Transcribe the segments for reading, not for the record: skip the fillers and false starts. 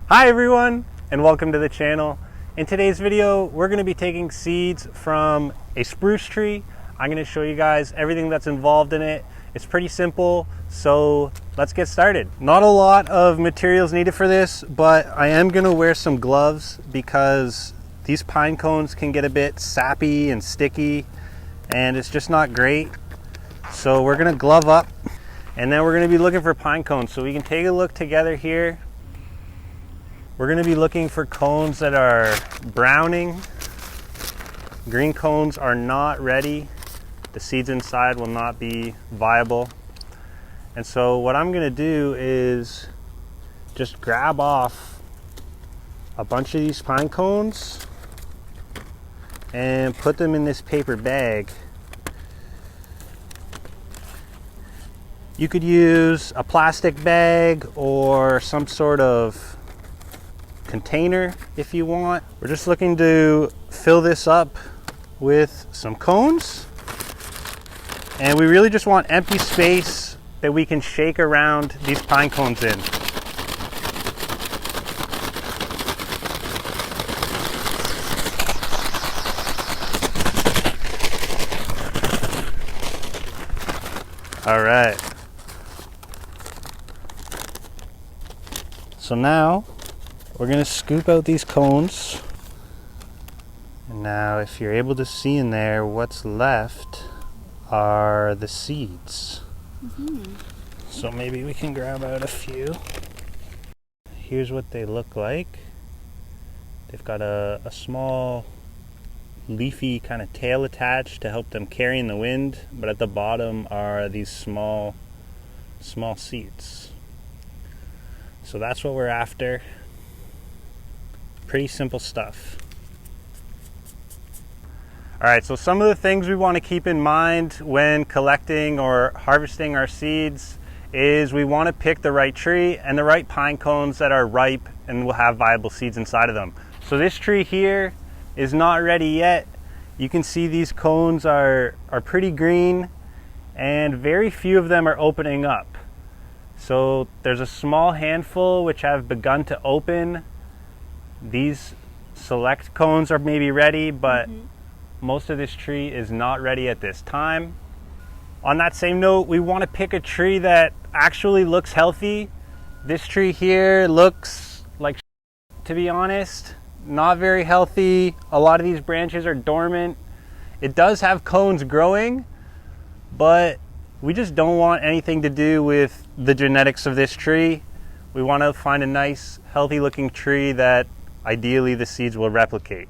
Hi everyone, and welcome to the channel. In today's video, we're going to be taking seeds from a spruce tree. I'm going to show you guys everything that's involved in it. It's pretty simple, so let's get started. Not a lot of materials needed for this, but I am going to wear some gloves because these pine cones can get a bit sappy and sticky, and it's just not great. So we're going to glove up, and then we're going to be looking for pine cones. So we can take a look together here. We're going to be looking for cones that are browning. Green cones are not ready. The seeds inside will not be viable. And so what I'm going to do is just grab off a bunch of these pine cones and put them in this paper bag. You could use a plastic bag or some sort of container if you want. We're just looking to fill this up with some cones, and we really just want empty space that we can shake around these pine cones in. All right, so now we're going to scoop out these cones. And now if you're able to see in there, what's left are the seeds. So maybe we can grab out a few. Here's what they look like. They've got a small leafy kind of tail attached to help them carry in the wind, but at the bottom are these small seeds. So that's what we're after. Pretty simple stuff. All right, so some of the things we want to keep in mind when collecting or harvesting our seeds is we want to pick the right tree and the right pine cones that are ripe and will have viable seeds inside of them. So this tree here is not ready yet. You can see these cones are pretty green, and very few of them are opening up. So there's a small handful which have begun to open. These select cones are maybe ready, but most of this tree is not ready at this time. On that same note, we want to pick a tree that actually looks healthy. This tree here looks like, to be honest, not very healthy. A lot of these branches are dormant. It does have cones growing, but we just don't want anything to do with the genetics of this tree. We want to find a nice, healthy looking tree that ideally the seeds will replicate.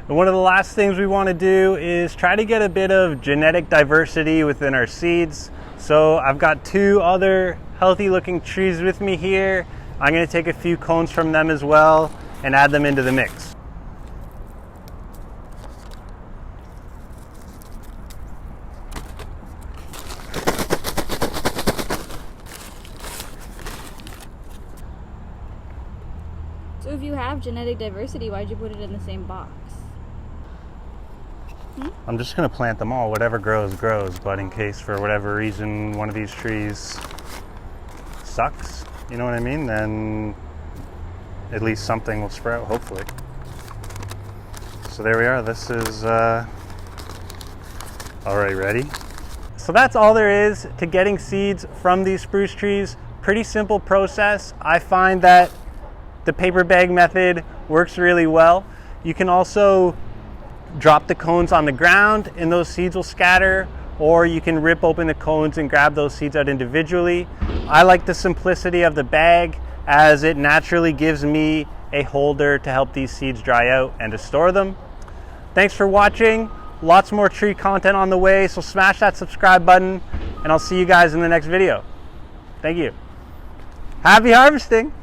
And one of the last things we want to do is try to get a bit of genetic diversity within our seeds. So I've got two other healthy looking trees with me here. I'm going to take a few cones from them as well and add them into the mix. So if you have genetic diversity, why'd you put it in the same box? I'm just going to plant them all. Whatever grows, grows. But in case for whatever reason one of these trees sucks, you know what I mean? Then at least something will sprout, hopefully. So there we are. This is already ready. So that's all there is to getting seeds from these spruce trees. Pretty simple process. I find that the paper bag method works really well. You can also drop the cones on the ground and those seeds will scatter, or you can rip open the cones and grab those seeds out individually. I like the simplicity of the bag as it naturally gives me a holder to help these seeds dry out and to store them. Thanks for watching. Lots more tree content on the way, so smash that subscribe button and I'll see you guys in the next video. Thank you. Happy harvesting.